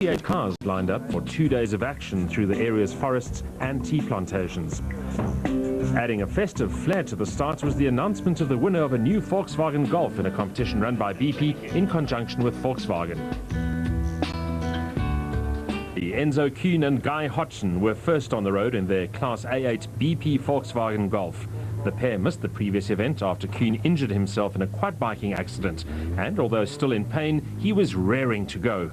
48 cars lined up for 2 days of action through the area's forests and tea plantations. Adding a festive flair to the start was the announcement of the winner of a new Volkswagen Golf in a competition run by BP in conjunction with Volkswagen. The Enzo Kuhn and Guy Hodgson were first on the road in their Class A8 BP Volkswagen Golf. The pair missed the previous event after Kuhn injured himself in a quad biking accident, and although still in pain, he was raring to go.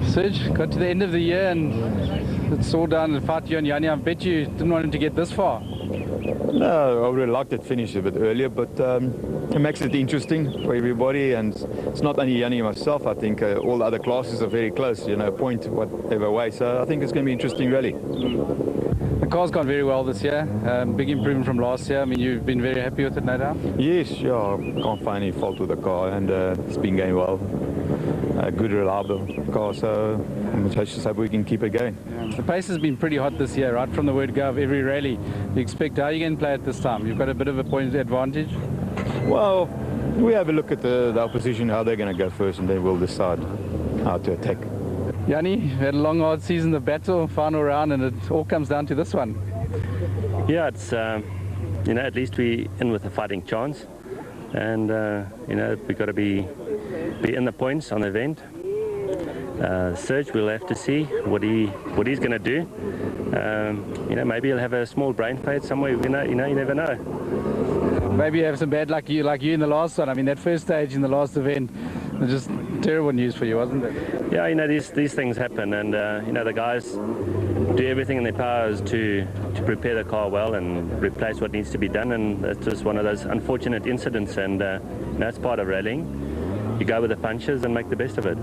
Serge, got to the end of the year and it's all down to fight you and Yanni. I bet you didn't want him to get this far. No, I would have liked it finished a bit earlier, but it makes it interesting for everybody, and it's not only Yanni and myself. I think all the other classes are very close, you know, point whatever way, so I think it's going to be an interesting rally. The car's gone very well this year, big improvement from last year. I mean, you've been very happy with it, no doubt? Yes, yeah, I can't find any fault with the car, and it's been going well. A good, reliable car, so I just hope we can keep it going. Yeah. The pace has been pretty hot this year, right from the word go of every rally. You expect, how are you going to play it this time? You've got a bit of a point advantage? Well, we have a look at the opposition, how they're going to go first, and then we'll decide how to attack. Yanni, you had a long, hard season, the battle, final round, and it all comes down to this one. Yeah, it's, you know, at least we're in with a fighting chance. And, you know, we've got to be in the points on the event. Serge, we'll have to see what he's going to do. You know, maybe he'll have a small brain fade somewhere. You never know. Maybe you have some bad luck, like you in the last one. I mean, that first stage in the last event was just terrible news for you, wasn't it? Yeah, you know, these things happen, and you know, the guys do everything in their powers to prepare the car well and replace what needs to be done, and it's just one of those unfortunate incidents, and you know, it's part of rallying. You go with the punches and make the best of it.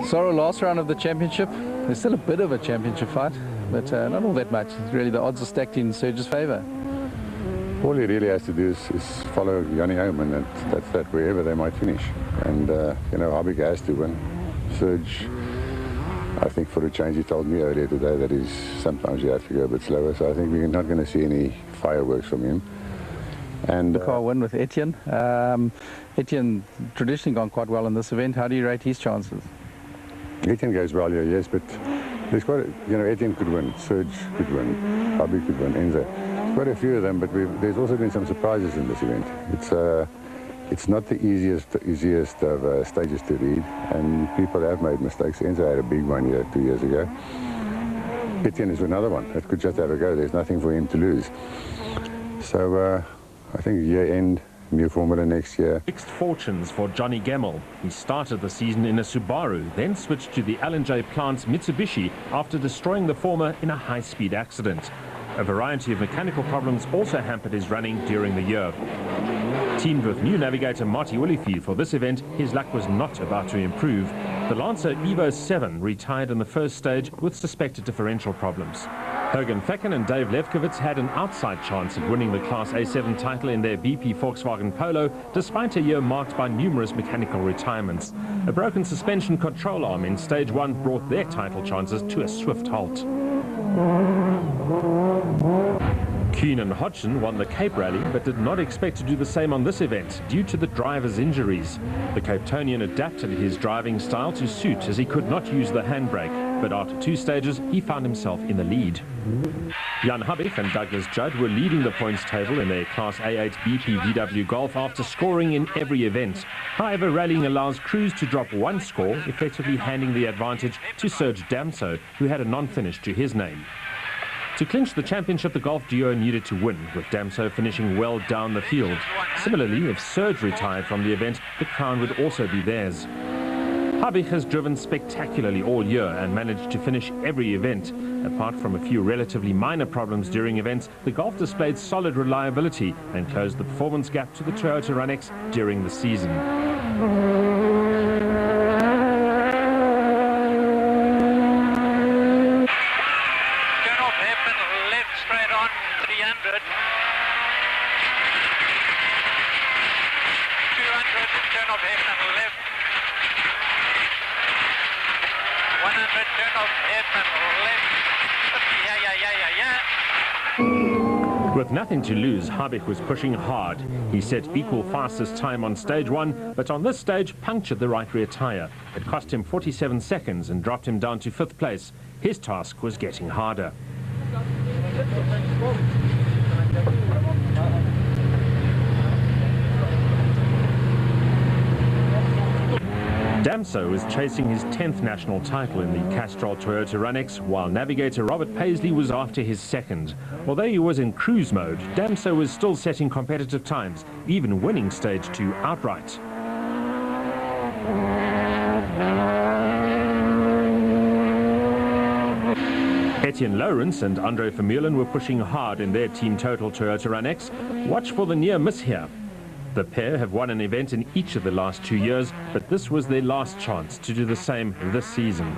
Sorrow, last round of the championship. There's still a bit of a championship fight, but not all that much. Really, the odds are stacked in Serge's favour. All he really has to do is follow Yanni home, and that's that, wherever they might finish. And you know, Habig has to win. Serge, I think for a change, he told me earlier today that sometimes you have to go a bit slower. So I think we're not going to see any fireworks from him. And car win with Etienne. Etienne traditionally gone quite well in this event. How do you rate his chances? Etienne goes well, yeah, yes, but there's quite you know, Etienne could win, Serge could win, Habig could win, Enzo. Quite a few of them, but there's also been some surprises in this event. It's not the easiest of stages to read, and people have made mistakes. Enzo had a big one here 2 years ago. Etienne is another one that could just have a go. There's nothing for him to lose. So I think year end, new formula next year. Mixed fortunes for Johnny Gemmell. He started the season in a Subaru, then switched to the Alan J. Plant's Mitsubishi after destroying the former in a high-speed accident. A variety of mechanical problems also hampered his running during the year. Teamed with new navigator Marty Willifee for this event, his luck was not about to improve. The Lancer Evo 7 retired in the first stage with suspected differential problems. Hogan Fecken and Dave Lefkowitz had an outside chance of winning the Class A7 title in their BP Volkswagen Polo, despite a year marked by numerous mechanical retirements. A broken suspension control arm in Stage 1 brought their title chances to a swift halt. Kuhn and Hodgson won the Cape Rally, but did not expect to do the same on this event due to the driver's injuries. The Capetonian adapted his driving style to suit, as he could not use the handbrake, but after 2 stages he found himself in the lead. Jan Habig and Douglas Judd were leading the points table in their Class A8 BP VW Golf after scoring in every event. However, rallying allows crews to drop one score, effectively handing the advantage to Serge Damso, who had a non-finish to his name. To clinch the championship, the Golf duo needed to win, with Damso finishing well down the field. Similarly, if Serge retired from the event, the crown would also be theirs. Habig has driven spectacularly all year and managed to finish every event. Apart from a few relatively minor problems during events, the Golf displayed solid reliability and closed the performance gap to the Toyota Runex during the season. With nothing to lose, Habich was pushing hard. He set equal fastest time on stage 1, but on this stage punctured the right rear tyre. It cost him 47 seconds and dropped him down to 5th place. His task was getting harder. Damso was chasing his 10th national title in the Castrol Toyota Runex, while navigator Robert Paisley was after his 2nd. Although he was in cruise mode, Damso was still setting competitive times, even winning stage 2 outright. Etienne Lawrence and Andre Vermeulen were pushing hard in their Team Total Toyota Runex. Watch for the near miss here. The pair have won an event in each of the last 2 years, but this was their last chance to do the same this season.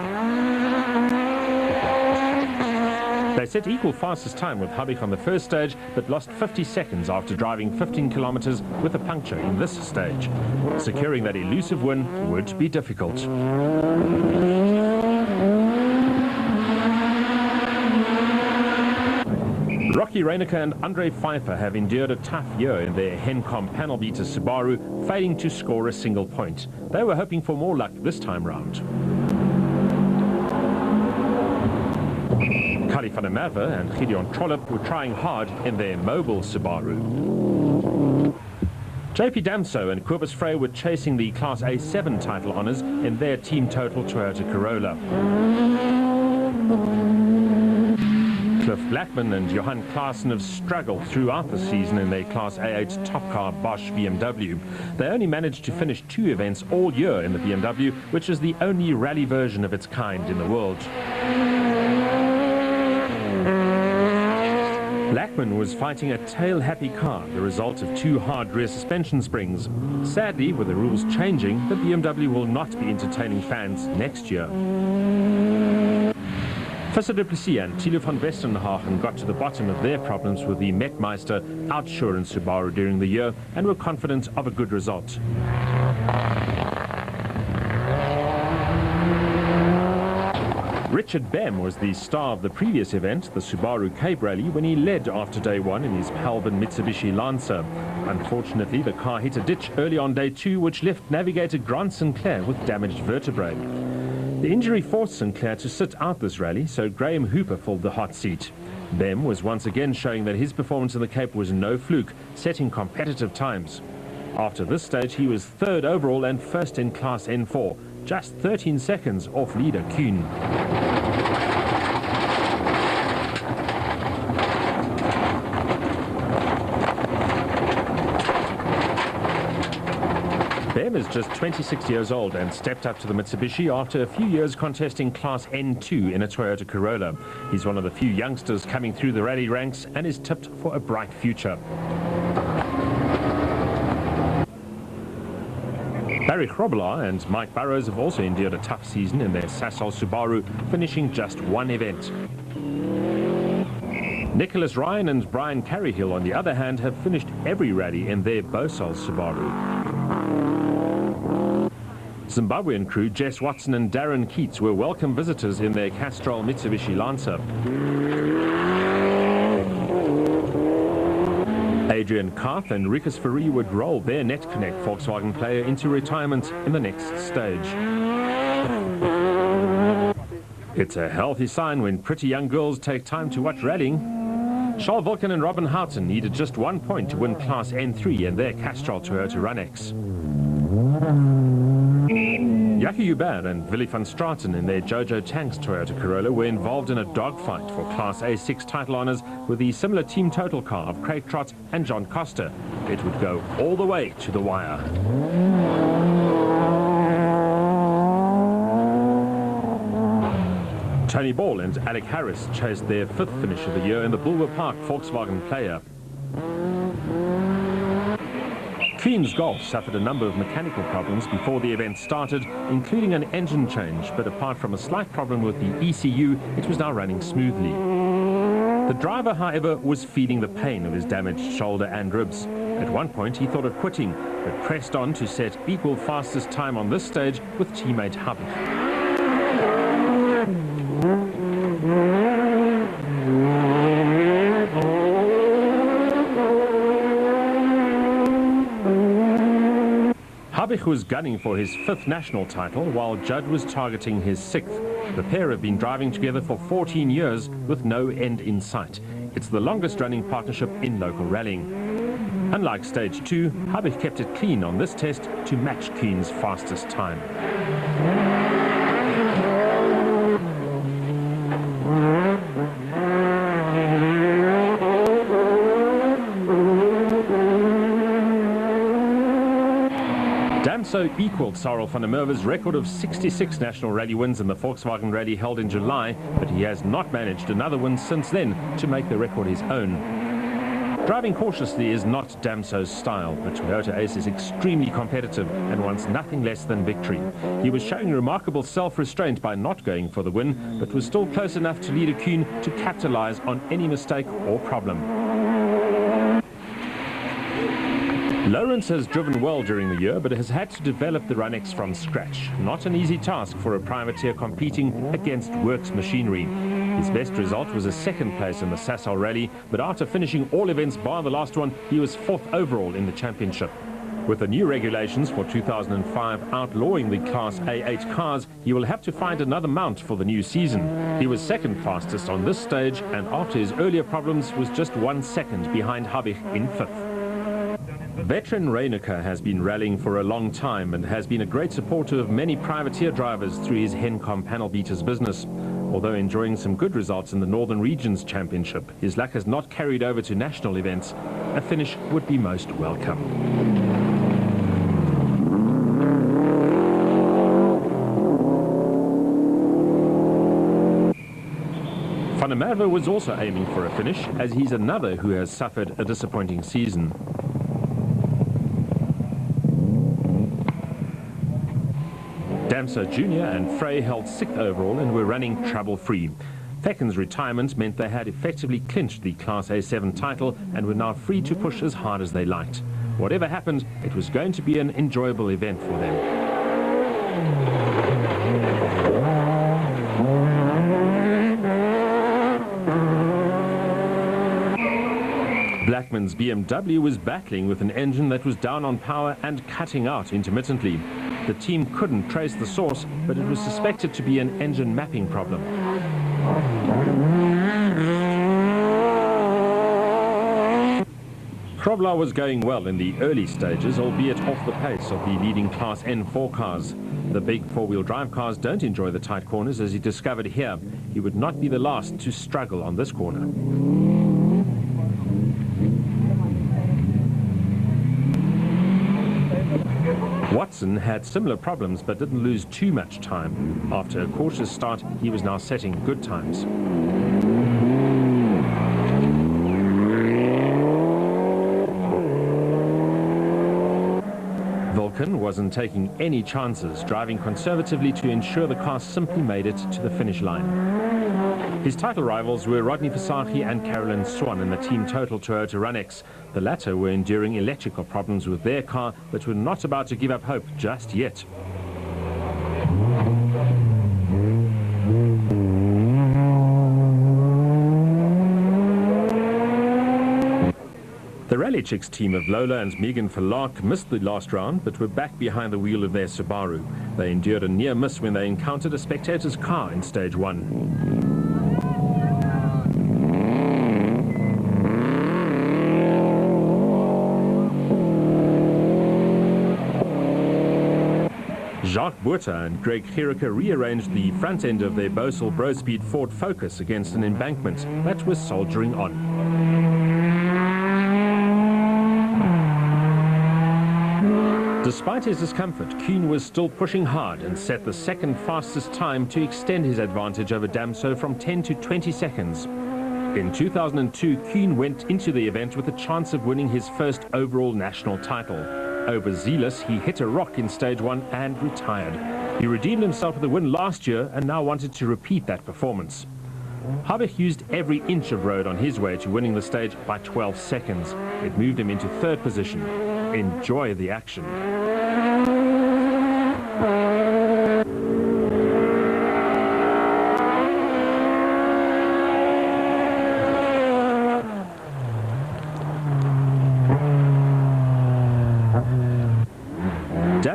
They set equal fastest time with Habich on the first stage, but lost 50 seconds after driving 15 kilometers with a puncture in this stage. Securing that elusive win would be difficult. Rocky Reinecker and Andre Pfeiffer have endured a tough year in their Hencom panel beater Subaru, failing to score a single point. They were hoping for more luck this time round. Kali van der Merwe and Gideon Trollip were trying hard in their mobile Subaru. JP Damso and Kobus Frey were chasing the Class A7 title honours in their Team Total Toyota Corolla. Cliff Blackman and Johan Klaassen have struggled throughout the season in their Class A8 top car Bosch BMW. They only managed to finish 2 events all year in the BMW, which is the only rally version of its kind in the world. Blackman was fighting a tail-happy car, the result of 2 hard rear suspension springs. Sadly, with the rules changing, the BMW will not be entertaining fans next year. Visser du Plessis and Thilo van Westenhagen got to the bottom of their problems with the Metmeister Outsurance Subaru during the year and were confident of a good result. Richard Bem was the star of the previous event, the Subaru Cape Rally, when he led after day 1 in his Halban Mitsubishi Lancer. Unfortunately, the car hit a ditch early on day 2, which left navigator Grant Sinclair with damaged vertebrae. The injury forced Sinclair to sit out this rally, so Graham Hooper filled the hot seat. Bem was once again showing that his performance in the Cape was no fluke, setting competitive times. After this stage, he was 3rd overall and 1st in Class N4, just 13 seconds off leader Kuhn. Bem is just 26 years old and stepped up to the Mitsubishi after a few years contesting Class N2 in a Toyota Corolla. He's one of the few youngsters coming through the rally ranks and is tipped for a bright future. Barry Grobelaar and Mike Burrows have also endured a tough season in their Sasol Subaru, finishing just 1 event. Nicholas Ryan and Brian Careyhill, on the other hand, have finished every rally in their Bosal Subaru. Zimbabwean crew Jess Watson and Darren Keats were welcome visitors in their Castrol Mitsubishi Lancer. Adrian Karth and Rikus Fourie would roll their NetConnect Volkswagen player into retirement in the next stage. It's a healthy sign when pretty young girls take time to watch rallying. Charles Vulcan and Robin Houghton needed just 1 point to win Class N3 in their Castrol Toyota Runex. Jackie Hubert and Willy van Straten in their Jojo Tanks Toyota Corolla were involved in a dogfight for Class A6 title honours with the similar Team Total car of Craig Trott and John Costa. It would go all the way to the wire. Tony Ball and Alec Harris chased their 5th finish of the year in the Bulwer Park Volkswagen player. Queen's Golf suffered a number of mechanical problems before the event started, including an engine change, but apart from a slight problem with the ECU, it was now running smoothly. The driver, however, was feeling the pain of his damaged shoulder and ribs. At one point, he thought of quitting, but pressed on to set equal fastest time on this stage with teammate Habich. Habich was gunning for his 5th national title, while Judd was targeting his 6th. The pair have been driving together for 14 years with no end in sight. It's the longest-running partnership in local rallying. Unlike Stage 2, Habich kept it clean on this test to match Kuhn's fastest time. Damso equaled Cyril van der Merwe's record of 66 national rally wins in the Volkswagen Rally held in July, but he has not managed another win since then to make the record his own. Driving cautiously is not Damso's style, but Toyota Ace is extremely competitive and wants nothing less than victory. He was showing remarkable self-restraint by not going for the win, but was still close enough to leader Kuhn to capitalize on any mistake or problem. Lawrence has driven well during the year, but has had to develop the Runex from scratch. Not an easy task for a privateer competing against works machinery. His best result was a 2nd place in the Sasol Rally, but after finishing all events bar the last one, he was 4th overall in the championship. With the new regulations for 2005 outlawing the Class A8 cars, he will have to find another mount for the new season. He was 2nd fastest on this stage, and after his earlier problems was just 1 second behind Habich in 5th. Veteran Reinecker has been rallying for a long time and has been a great supporter of many privateer drivers through his Hencom panel beaters business. Although enjoying some good results in the Northern Regions Championship, his luck has not carried over to national events. A finish would be most welcome. Van der Merwe was also aiming for a finish, as he's another who has suffered a disappointing season. Damso Jr. and Frey held 6th overall and were running trouble-free. Fecken's retirement meant they had effectively clinched the Class A7 title and were now free to push as hard as they liked. Whatever happened, it was going to be an enjoyable event for them. Blackman's BMW was battling with an engine that was down on power and cutting out intermittently. The team couldn't trace the source, but it was suspected to be an engine mapping problem. Kroblar was going well in the early stages, albeit off the pace of the leading Class N4 cars. The big four-wheel drive cars don't enjoy the tight corners, as he discovered here. He would not be the last to struggle on this corner. Watson had similar problems but didn't lose too much time. After a cautious start, he was now setting good times. Vulcan wasn't taking any chances, driving conservatively to ensure the car simply made it to the finish line. His title rivals were Rodney Visagie and Carolyn Swan in the Team Total Toyota Runex. The latter were enduring electrical problems with their car, but were not about to give up hope just yet. The Rally Chicks team of Lola and Megan Verlaak missed the last round, but were back behind the wheel of their Subaru. They endured a near miss when they encountered a spectator's car in Stage 1. Jacques Buerta and Greg Gericke rearranged the front end of their Bosel Brospeed Ford Focus against an embankment, but was soldiering on. Despite his discomfort, Kuhn was still pushing hard and set the 2nd fastest time to extend his advantage over Damso from 10 to 20 seconds. In 2002, Kuhn went into the event with a chance of winning his 1st overall national title. Overzealous, he hit a rock in Stage 1 and retired. He redeemed himself with a win last year and now wanted to repeat that performance. Habich used every inch of road on his way to winning the stage by 12 seconds. It moved him into 3rd position. Enjoy the action.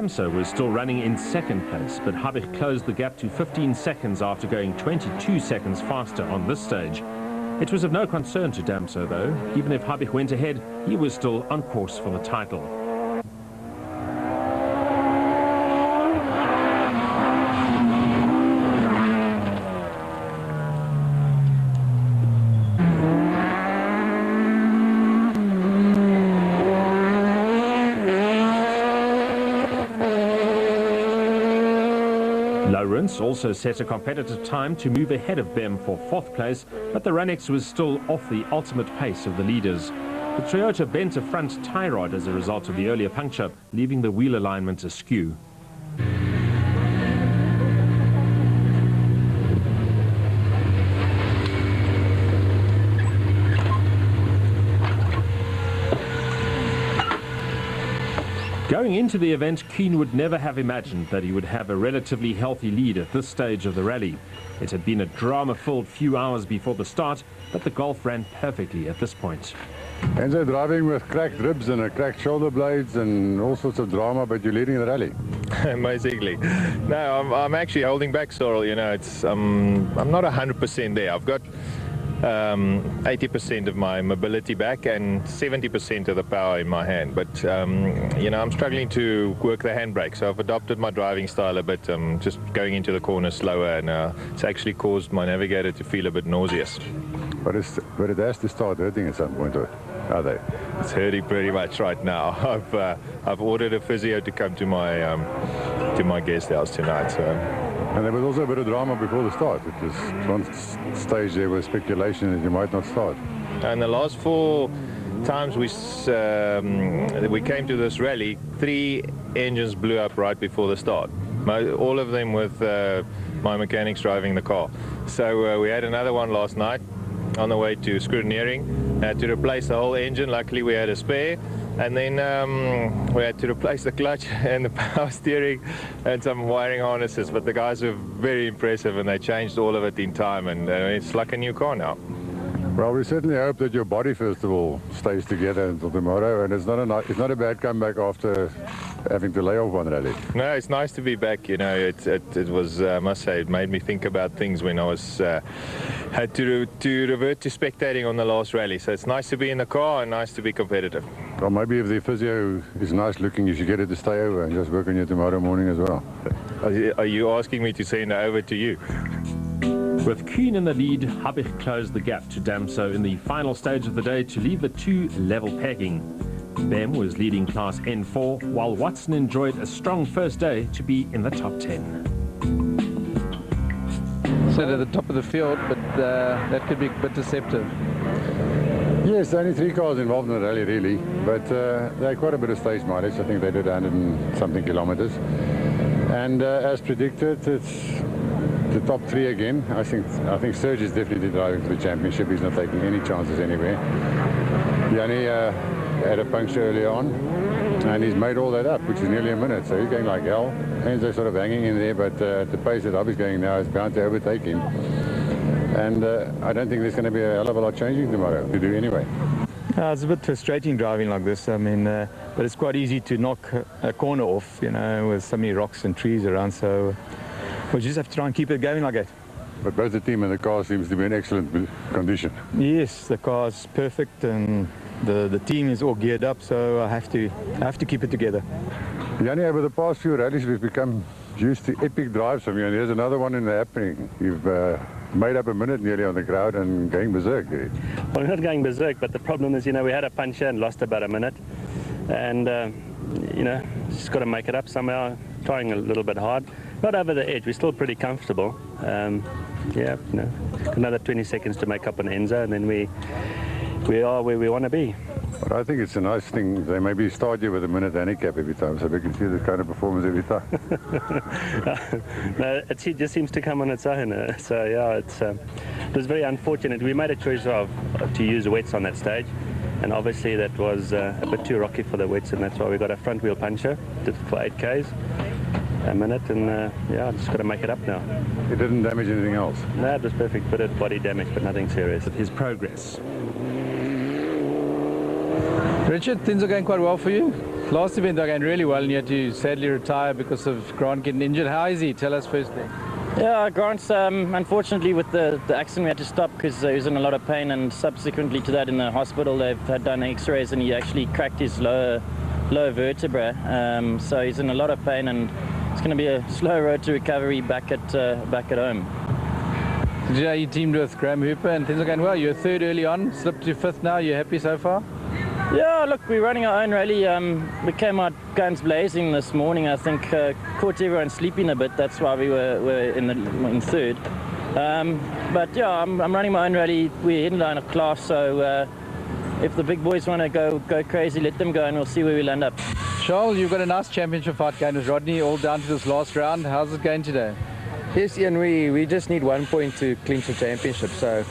Damso was still running in second place, but Habich closed the gap to 15 seconds after going 22 seconds faster on this stage. It was of no concern to Damso, though. Even if Habich went ahead, he was still on course for the title. Lawrence also set a competitive time to move ahead of Bem for fourth place, but the Ranex was still off the ultimate pace of the leaders. The Toyota bent a front tie rod as a result of the earlier puncture, leaving the wheel alignment askew. Going into the event, Keane would never have imagined that he would have a relatively healthy lead at this stage of the rally. It had been a drama-filled few hours before the start, but the Golf ran perfectly at this point. Enzo driving with cracked ribs and cracked shoulder blades and all sorts of drama, but you're leading the rally. Basically. No, I'm actually holding back, Sorrel. You know, I'm not 100% there. I've got 80% of my mobility back and 70% of the power in my hand, but you know, I'm struggling to work the handbrake, so I've adopted my driving style a bit, just going into the corner slower, and it's actually caused my navigator to feel a bit nauseous. But it has to start hurting at some point, are they? It's hurting pretty much right now. I've ordered a physio to come to my guest house tonight. So. And there was also a bit of drama before the start. It was one stage there was speculation that you might not start. And the last 4 times we came to this rally, 3 engines blew up right before the start. All of them with my mechanics driving the car. So we had another one last night on the way to scrutineering. Had to replace the whole engine. Luckily we had a spare. And then we had to replace the clutch and the power steering and some wiring harnesses. But the guys were very impressive, and they changed all of it in time, and it's like a new car now. Well, we certainly hope that your body, first of all, stays together until tomorrow, and it's not a bad comeback after having to lay off one rally. No, it's nice to be back. You know, it was, I must say, it made me think about things when I was had to revert to spectating on the last rally. So it's nice to be in the car and nice to be competitive. Well, maybe if the physio is nice looking, you should get it to stay over and just work on you tomorrow morning as well. Are you asking me to send it over to you? With Keane in the lead, Habich closed the gap to Damso in the final stage of the day to leave the two level pegging. Bem was leading class N4, while Watson enjoyed a strong first day to be in the top 10. So at the top of the field, but that could be a bit deceptive. Yes, only 3 cars involved in the rally, really, but they had quite a bit of stage mileage. I think they did 100 and something kilometers. And as predicted, it's the top 3 again. I think Serge is definitely driving for the championship. He's not taking any chances anywhere. Yanni had a puncture early on, and he's made all that up, which is nearly a minute, so he's going like hell. Enzo's sort of hanging in there, but at the pace that Abby's going now, is bound to overtake him. And I don't think there's going to be a hell of a lot changing tomorrow to do anyway. It's a bit frustrating driving like this. I mean, but it's quite easy to knock a corner off, you know, with so many rocks and trees around, so we'll just have to try and keep it going like that. But both the team and the car seems to be in excellent condition. Yes, the car's perfect, and the team is all geared up, so I have to keep it together. Yanni, over the past few rallies, we've become used to epic drives from you, and there's another one in the happening. You've made up a minute nearly on the crowd and going berserk. Well, we're not going berserk, but the problem is, you know, we had a puncture and lost about a minute, and you know, just got to make it up somehow. Trying a little bit hard, not over the edge. We're still pretty comfortable. Yeah, you know, another 20 seconds to make up on Enzo, and then we are where we want to be. But I think it's a nice thing. They maybe start you with a minute handicap every time, so we can see this kind of performance every time. No, it just seems to come on its own. So yeah, it was very unfortunate. We made a choice to use wets on that stage, and obviously that was a bit too rocky for the wets, and that's why we got a front wheel puncher. Did it for 8 Ks. A minute, and yeah, just got to make it up now. It didn't damage anything else? No, it was perfect. Bit of body damage, but nothing serious. His progress. Richard, things are going quite well for you? Last event are going really well, and you had to sadly retire because of Grant getting injured. How is he? Tell us firstly. Yeah, Grant's unfortunately with the accident we had to stop because he was in a lot of pain, and subsequently to that in the hospital they've had done x-rays and he actually cracked his lower vertebra. So he's in a lot of pain and it's going to be a slow road to recovery back at home. Did you know you teamed with Graham Hooper and things are going well? You were third early on, slipped to fifth now. You happy so far? Yeah, look, we're running our own rally. We came out guns blazing this morning. I think caught everyone sleeping a bit. That's why we were in third. But yeah, I'm running my own rally. We're headline of class, so if the big boys want to go crazy, let them go, and we'll see where we land up. Charles, you've got a nice championship fight going with Rodney, all down to this last round. How's it going today? Yes, Ian, we just need 1 point to clinch the championship. So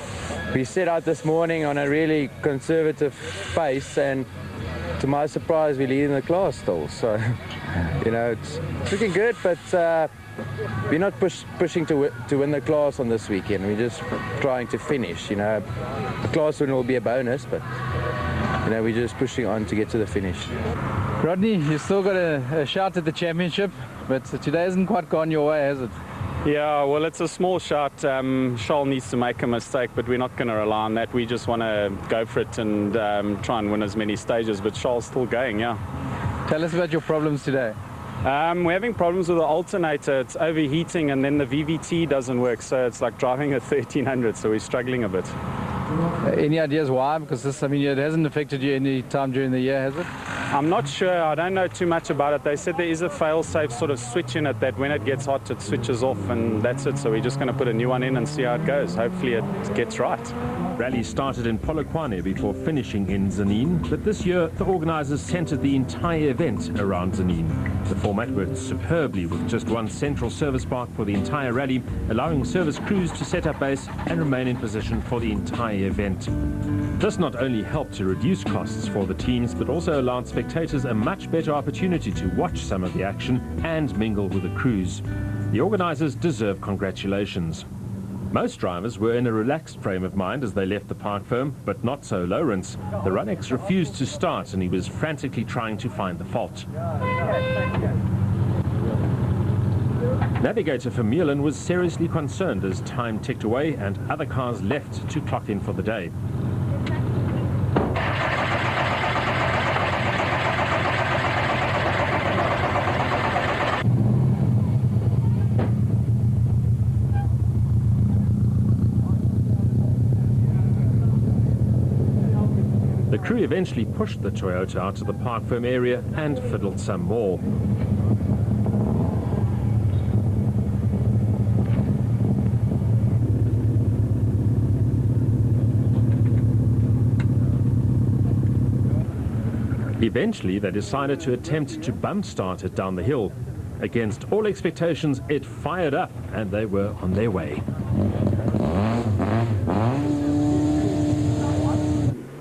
we set out this morning on a really conservative pace, and to my surprise, we're leading the class still. So, you know, it's looking good, but we're not pushing to win the class on this weekend. We're just trying to finish. You know, the class win will be a bonus, but you know, we're just pushing on to get to the finish. Rodney, you still got a shot at the championship, but today hasn't quite gone your way, has it? Yeah, well, it's a small shot. Charles needs to make a mistake, but we're not going to rely on that. We just want to go for it and try and win as many stages, but Charles still going, yeah. Tell us about your problems today. We're having problems with the alternator. It's overheating, and then the VVT doesn't work, so it's like driving a 1300, so we're struggling a bit. Any ideas why? Because this, I mean, it hasn't affected you any time during the year, has it? I'm not sure. I don't know too much about it. They said there is a fail-safe sort of switch in it that when it gets hot, it switches off, and that's it. So we're just going to put a new one in and see how it goes. Hopefully it gets right. Rally started in Polokwane before finishing in Zanin, but this year the organisers centred the entire event around Zanin. The format worked superbly with just one central service park for the entire rally, allowing service crews to set up base and remain in position for the entire event. This not only helped to reduce costs for the teams, but also allowed spectators a much better opportunity to watch some of the action and mingle with the crews. The organisers deserve congratulations. Most drivers were in a relaxed frame of mind as they left the park firm, but not so Lawrence. The Runnex refused to start and he was frantically trying to find the fault. Navigator Vermeulen was seriously concerned as time ticked away and other cars left to clock in for the day. The crew eventually pushed the Toyota out to the park firm area and fiddled some more. Eventually, they decided to attempt to bump start it down the hill. Against all expectations, it fired up and they were on their way.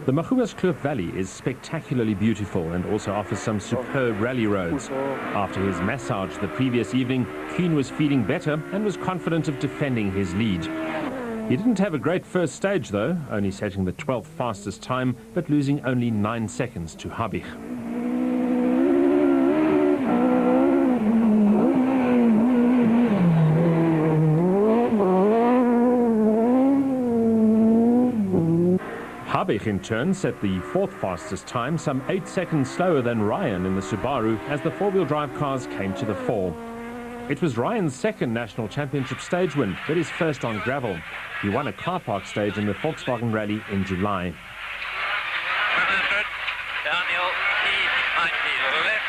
The Magoebaskloof Valley is spectacularly beautiful and also offers some superb rally roads. After his massage the previous evening, Keane was feeling better and was confident of defending his lead. He didn't have a great first stage though, only setting the 12th fastest time, but losing only 9 seconds to Habich. Habich in turn set the 4th fastest time, some 8 seconds slower than Ryan in the Subaru as the four-wheel drive cars came to the fore. It was Ryan's second national championship stage win, but his first on gravel. He won a car park stage in the Volkswagen Rally in July. 100, downhill, E90, left.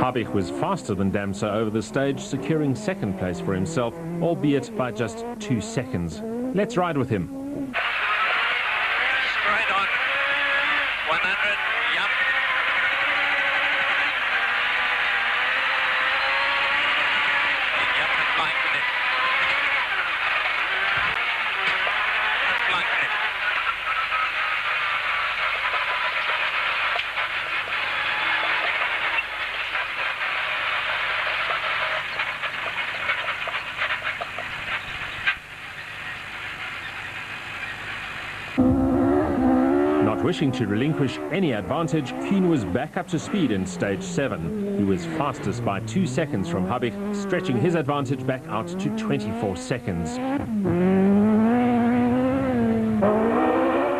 Habich was faster than Damso over the stage, securing second place for himself, albeit by just 2 seconds. Let's ride with him. Straight on. 100, yep. Yep, and blanking it. And blanking it. Not wishing to relinquish any advantage, Kuhn was back up to speed in stage 7. He was fastest by 2 seconds from Habig, stretching his advantage back out to 24 seconds.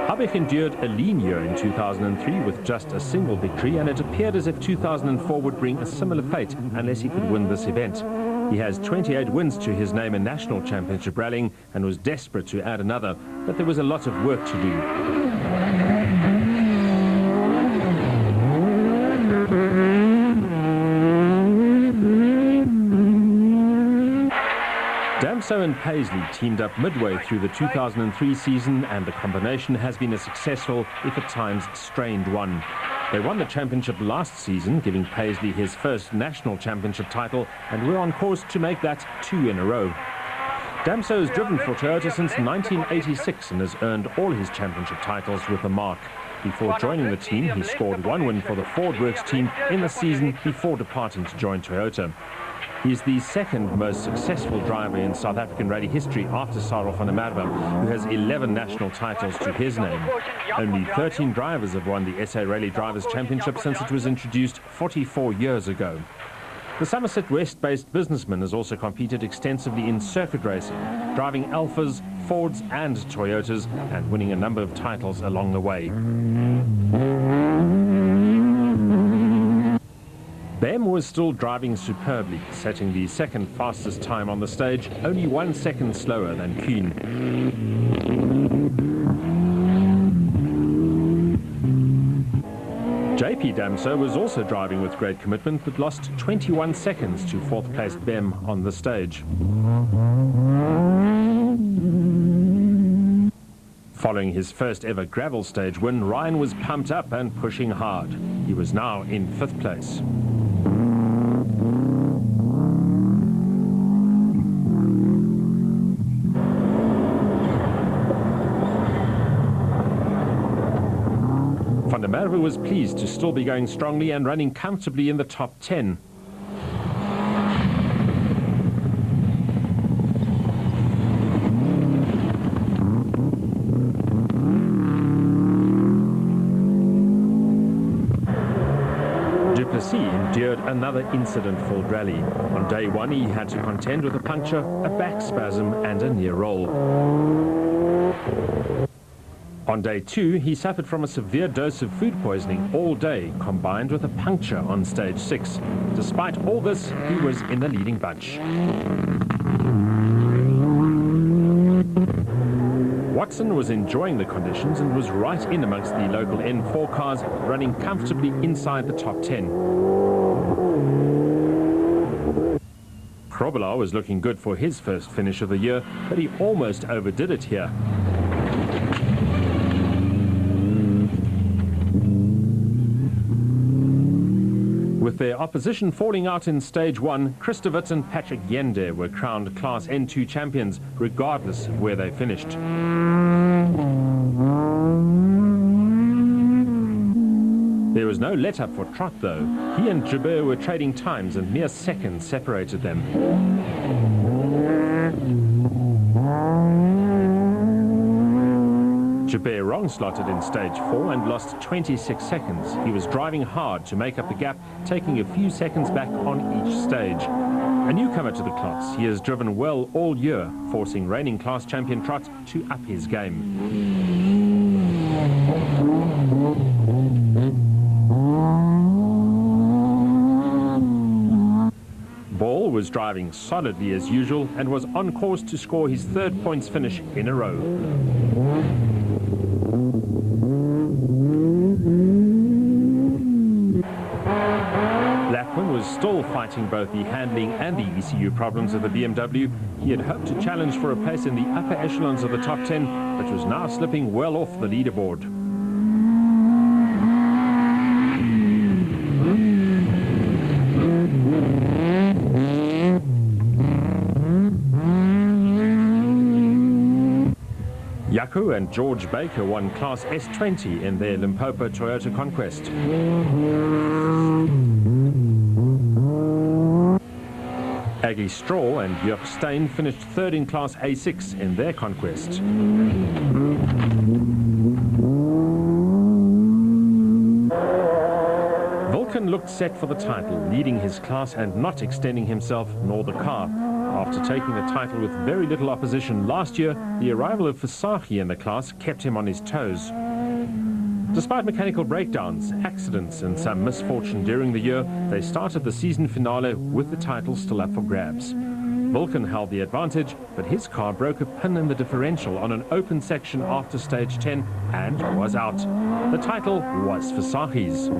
Habig endured a lean year in 2003 with just a single victory, and it appeared as if 2004 would bring a similar fate unless he could win this event. He has 28 wins to his name in national championship rallying and was desperate to add another, but there was a lot of work to do. Damso and Paisley teamed up midway through the 2003 season, and the combination has been a successful, if at times strained one. They won the championship last season, giving Paisley his first national championship title, and were on course to make that 2 in a row. Damso has driven for Toyota since 1986 and has earned all his championship titles with the mark. Before joining the team, he scored 1 win for the Ford Works team in the season before departing to join Toyota. He is the second most successful driver in South African rally history after Sarel van der Merwe, who has 11 national titles to his name. Only 13 drivers have won the SA Rally Drivers' Championship since it was introduced 44 years ago. The Somerset West-based businessman has also competed extensively in circuit racing, driving Alphas, Fords and Toyotas, and winning a number of titles along the way. Bem was still driving superbly, setting the second fastest time on the stage, only 1 second slower than Kuhn. JP Damso was also driving with great commitment, but lost 21 seconds to fourth-placed Bem on the stage. Following his first ever gravel stage win, Ryan was pumped up and pushing hard. He was now in 5th place. Van der Merwe was pleased to still be going strongly and running comfortably in the top 10. Du Plessis endured another incident-filled rally. On day 1 he had to contend with a puncture, a back spasm and a near roll. On day 2, he suffered from a severe dose of food poisoning all day, combined with a puncture on stage 6. Despite all this, he was in the leading bunch. Watson was enjoying the conditions and was right in amongst the local N4 cars, running comfortably inside the top 10. Krobelaar was looking good for his first finish of the year, but he almost overdid it here. With their opposition falling out in stage 1, Christovitz and Patrick Yende were crowned Class N2 champions, regardless of where they finished. There was no let-up for Trott, though. He and Joubert were trading times, and mere seconds separated them. Joubert wrong-slotted in stage 4 and lost 26 seconds. He was driving hard to make up the gap, taking a few seconds back on each stage. A newcomer to the class, he has driven well all year, forcing reigning class champion Trott to up his game. Ball was driving solidly as usual and was on course to score his 3rd points finish in a row. Blackman was still fighting both the handling and the ECU problems of the BMW. He had hoped to challenge for a place in the upper echelons of the top 10, but was now slipping well off the leaderboard. Jaco and George Baker won Class S20 in their Limpopo Toyota Conquest. Aggie Straw and Jörg Stein finished 3rd in Class A6 in their Conquest. looked set for the title, leading his class and not extending himself nor the car. After taking the title with very little opposition last year, the arrival of Visagie in the class kept him on his toes. Despite mechanical breakdowns, accidents and some misfortune during the year, they started the season finale with the title still up for grabs. Vulcan held the advantage, but his car broke a pin in the differential on an open section after stage 10 and was out. The title was Visagie's.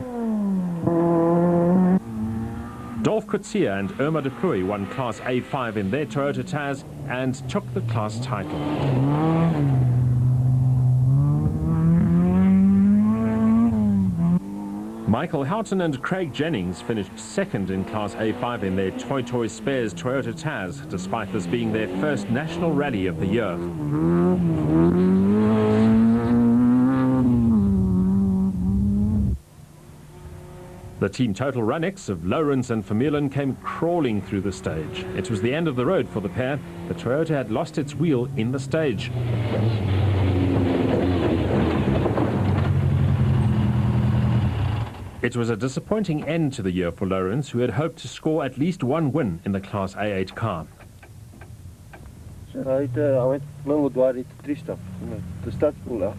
Dolph Coetzee and Irma de Plooi won Class A5 in their Toyota Tazz and took the class title. Michael Houghton and Craig Jennings finished second in Class A5 in their Toy Toy Spares Toyota Tazz, despite this being their first national rally of the year. The Team Total Run-X of Lawrence and Vermeulen came crawling through the stage. It was the end of the road for the pair. The Toyota had lost its wheel in the stage. It was a disappointing end to the year for Lawrence, who had hoped to score at least one win in the Class A8 car. I went little dwar to Tristan, the stad school.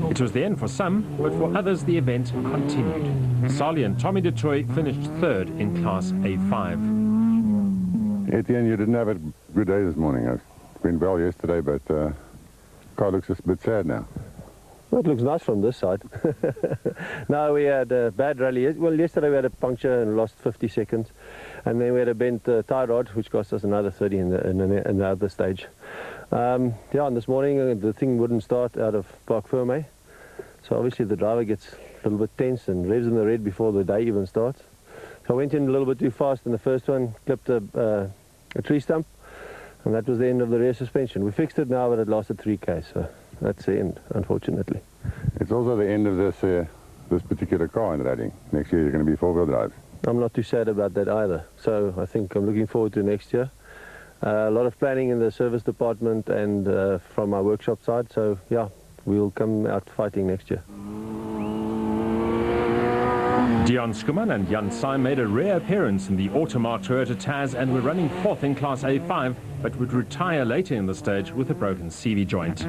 It was the end for some, but for others the event continued. Sali and Tommy Detroit finished third in Class A5. Etienne, you didn't have a good day this morning. It's been well yesterday, but car looks a bit sad now. Well, it looks nice from this side. No, we had a bad rally. Well, yesterday we had a puncture and lost 50 seconds. And then we had a bent tie rod, which cost us another 30 in the other stage. Yeah, and this morning the thing wouldn't start out of Park Ferme. So obviously the driver gets a little bit tense and revs in the red before the day even starts. So I went in a little bit too fast in the first one, clipped a tree stump, and that was the end of the rear suspension. We fixed it now, but it lasted 3K, so that's the end, unfortunately. It's also the end of this particular car in rallying. Next year you're going to be four-wheel drive. I'm not too sad about that either. So I think I'm looking forward to next year. A lot of planning in the service department and from my workshop side. So yeah, we'll come out fighting next year. Dion Skuman and Jan Sai made a rare appearance in the Automark Toyota Tazz and were running fourth in Class A5, but would retire later in the stage with a broken CV joint.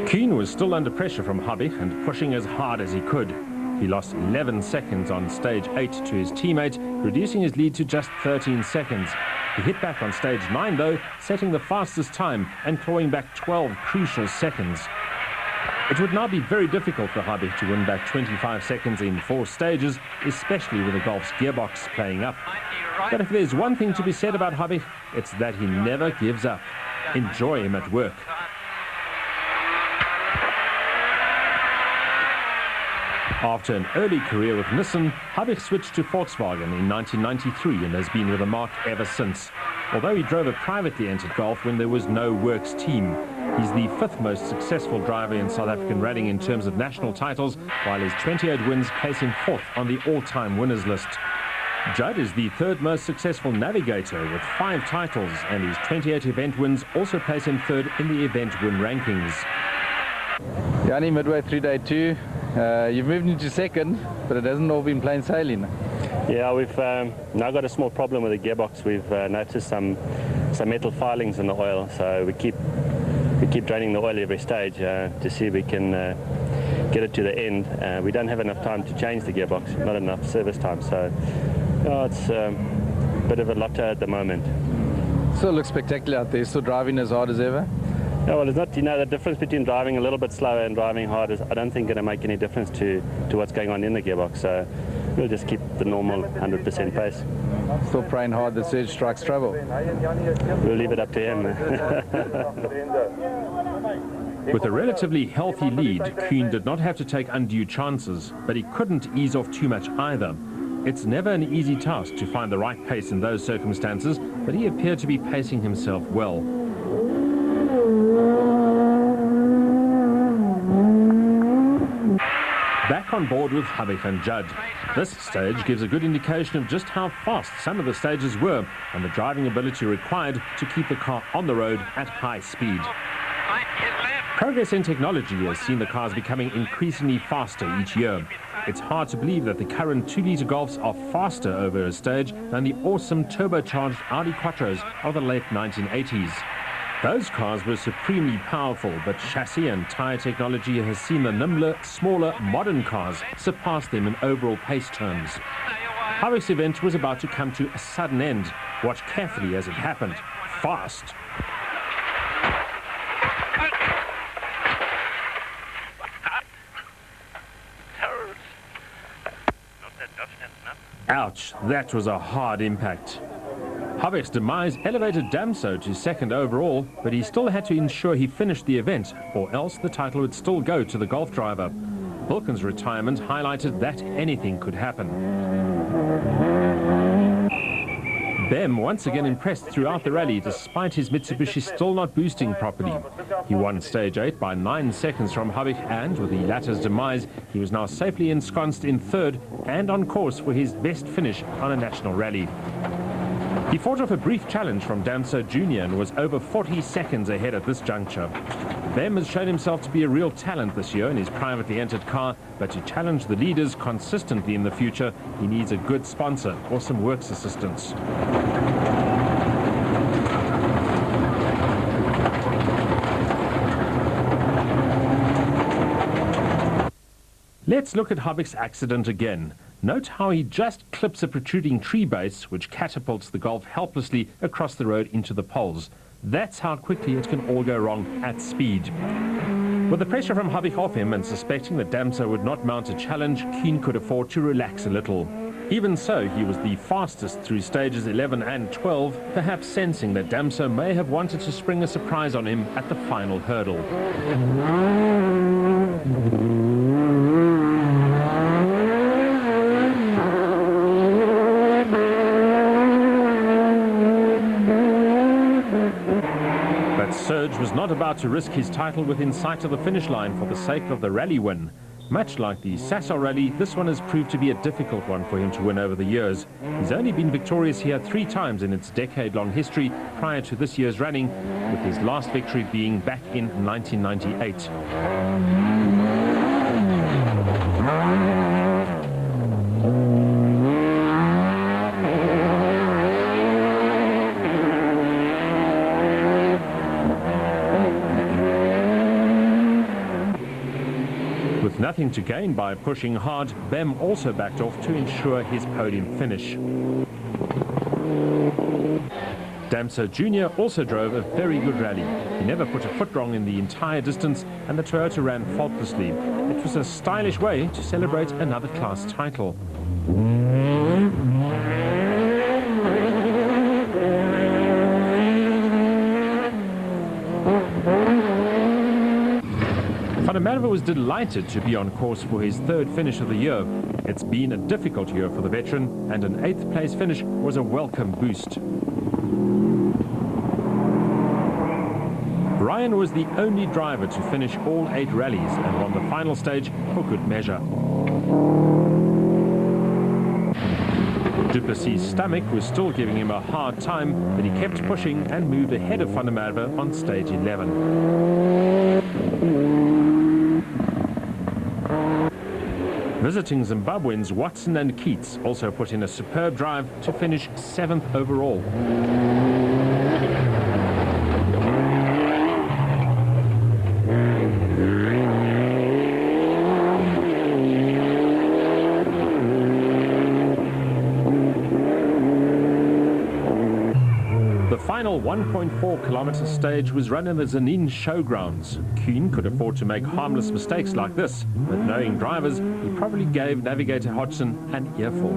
Keane was still under pressure from Habich and pushing as hard as he could. He lost 11 seconds on stage 8 to his teammate, reducing his lead to just 13 seconds. He hit back on stage 9 though, setting the fastest time and clawing back 12 crucial seconds. It would now be very difficult for Habich to win back 25 seconds in 4 stages, especially with the Golf's gearbox playing up. But if there's one thing to be said about Habich, it's that he never gives up. Enjoy him at work. After an early career with Nissan, Habich switched to Volkswagen in 1993 and has been with the marque ever since. Although he drove a privately entered Golf when there was no works team. He's the 5th most successful driver in South African rallying in terms of national titles, while his 28 wins place him 4th on the all-time winners list. Judd is the 3rd most successful navigator with 5 titles, and his 28 event wins also place him 3rd in the event win rankings. Yanni, midway through day 2. You've moved into 2nd, but it hasn't all been plain sailing. Yeah, we've now got a small problem with the gearbox. We've noticed some metal filings in the oil, so we keep draining the oil every stage to see if we can get it to the end. We don't have enough time to change the gearbox, not enough service time, so it's a bit of a lotto at the moment. Still looks spectacular out there, still driving as hard as ever. Yeah, well, it's not, the difference between driving a little bit slower and driving hard is, I don't think, going to make any difference to what's going on in the gearbox. So we'll just keep the normal 100% pace. Still praying hard that Serge strikes trouble. We'll leave it up to him. With a relatively healthy lead, Kuhn did not have to take undue chances, but he couldn't ease off too much either. It's never an easy task to find the right pace in those circumstances, but he appeared to be pacing himself well. Back on board with Habig and Judd. This stage gives a good indication of just how fast some of the stages were and the driving ability required to keep the car on the road at high speed. Progress in technology has seen the cars becoming increasingly faster each year. It's hard to believe that the current 2-litre Golfs are faster over a stage than the awesome turbocharged Audi Quattros of the late 1980s. Those cars were supremely powerful, but chassis and tyre technology has seen the nimbler, smaller, modern cars surpass them in overall pace terms. Habig's event was about to come to a sudden end. Watch carefully as it happened. Fast. Ouch, that was a hard impact. Habig's demise elevated Damso to second overall, but he still had to ensure he finished the event, or else the title would still go to the Golf driver. Wilkins' retirement highlighted that anything could happen. Bem once again impressed throughout the rally despite his Mitsubishi still not boosting properly. He won stage 8 by 9 seconds from Habig, and with the latter's demise, he was now safely ensconced in third and on course for his best finish on a national rally. He fought off a brief challenge from Damso Jr. and was over 40 seconds ahead at this juncture. Bem has shown himself to be a real talent this year in his privately entered car, but to challenge the leaders consistently in the future, he needs a good sponsor or some works assistance. Let's look at Habig's accident again. Note how he just clips a protruding tree base, which catapults the Golf helplessly across the road into the poles. That's how quickly it can all go wrong at speed. With the pressure from Habig off him and suspecting that Damso would not mount a challenge, Keen could afford to relax a little. Even so, he was the fastest through stages 11 and 12, perhaps sensing that Damso may have wanted to spring a surprise on him at the final hurdle. Serge was not about to risk his title within sight of the finish line for the sake of the rally win. Much like the Sasol rally, this one has proved to be a difficult one for him to win over the years. He's only been victorious here 3 times in its decade-long history prior to this year's running, with his last victory being back in 1998. With nothing to gain by pushing hard, Bem also backed off to ensure his podium finish. Damso Jr. also drove a very good rally. He never put a foot wrong in the entire distance, and the Toyota ran faultlessly. It was a stylish way to celebrate another class title. Van der Merwe was delighted to be on course for his 3rd finish of the year. It's been a difficult year for the veteran, and an 8th place finish was a welcome boost. Ryan was the only driver to finish all 8 rallies and won the final stage for good measure. Duplessis' stomach was still giving him a hard time, but he kept pushing and moved ahead of Van der Merwe on stage 11. Visiting Zimbabweans Watson and Keats also put in a superb drive to finish 7th overall. The final 1.4-kilometer stage was run in the Zanin showgrounds. Kuhn could afford to make harmless mistakes like this, but knowing drivers, he probably gave navigator Hodgson an earful.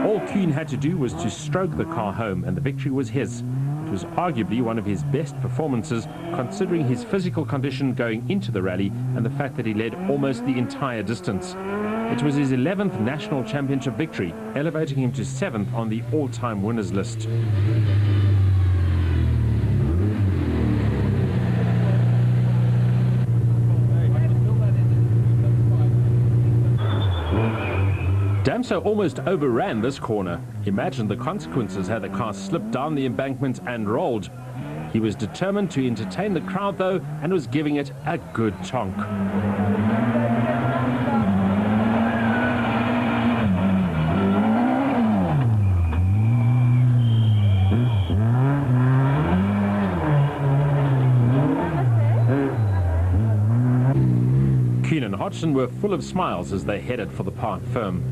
All Kuhn had to do was to stroke the car home, and the victory was his. It was arguably one of his best performances, considering his physical condition going into the rally and the fact that he led almost the entire distance. It was his 11th national championship victory, elevating him to 7th on the all-time winners list. Damso almost overran this corner. Imagine the consequences had the car slipped down the embankment and rolled. He was determined to entertain the crowd though, and was giving it a good tonk. Keane and Hodgson were full of smiles as they headed for the park firm.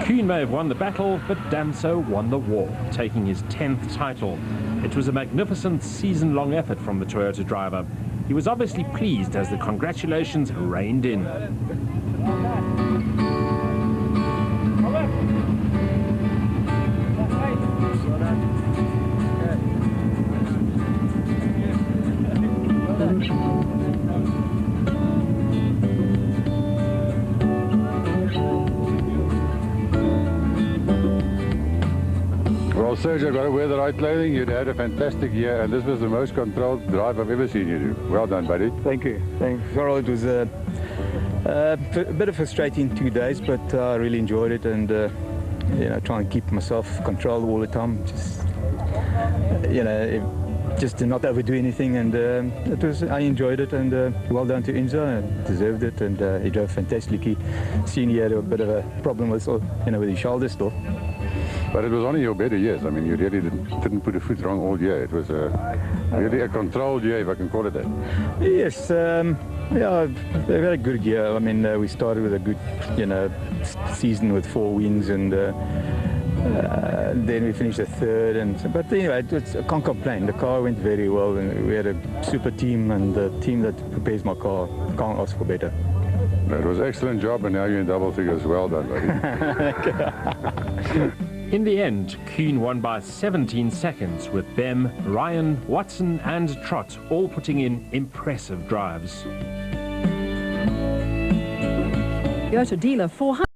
Keane may have won the battle, but Damso won the war, taking his 10th title. It was a magnificent season-long effort from the Toyota driver. He was obviously pleased as the congratulations rained in. Well, Serge, you've got to wear the right clothing. You'd had a fantastic year, and this was the most controlled drive I've ever seen you do. Well done, buddy. Thank you. Thanks. Well, it was a bit of frustrating 2 days, but I really enjoyed it, and you know, trying to keep myself controlled all the time. Just just to not overdo anything, and I enjoyed it, and well done to Inza, deserved it, and he drove fantastically. Seen he had a bit of a problem with with his shoulder still. But it was only your better years. I mean, you really didn't put a foot wrong all year. It was really a controlled year, if I can call it that. Yes, yeah, we had a good year. I mean, we started with a good, season with 4 wins, and then we finished the 3rd. But anyway, I can't complain. The car went very well, and we had a super team, and the team that prepares my car, can't ask for better. It was an excellent job, and now you're in double figures. Well done, buddy. In the end, Keane won by 17 seconds, with Bem, Ryan, Watson and Trott all putting in impressive drives. Toyota dealer 400.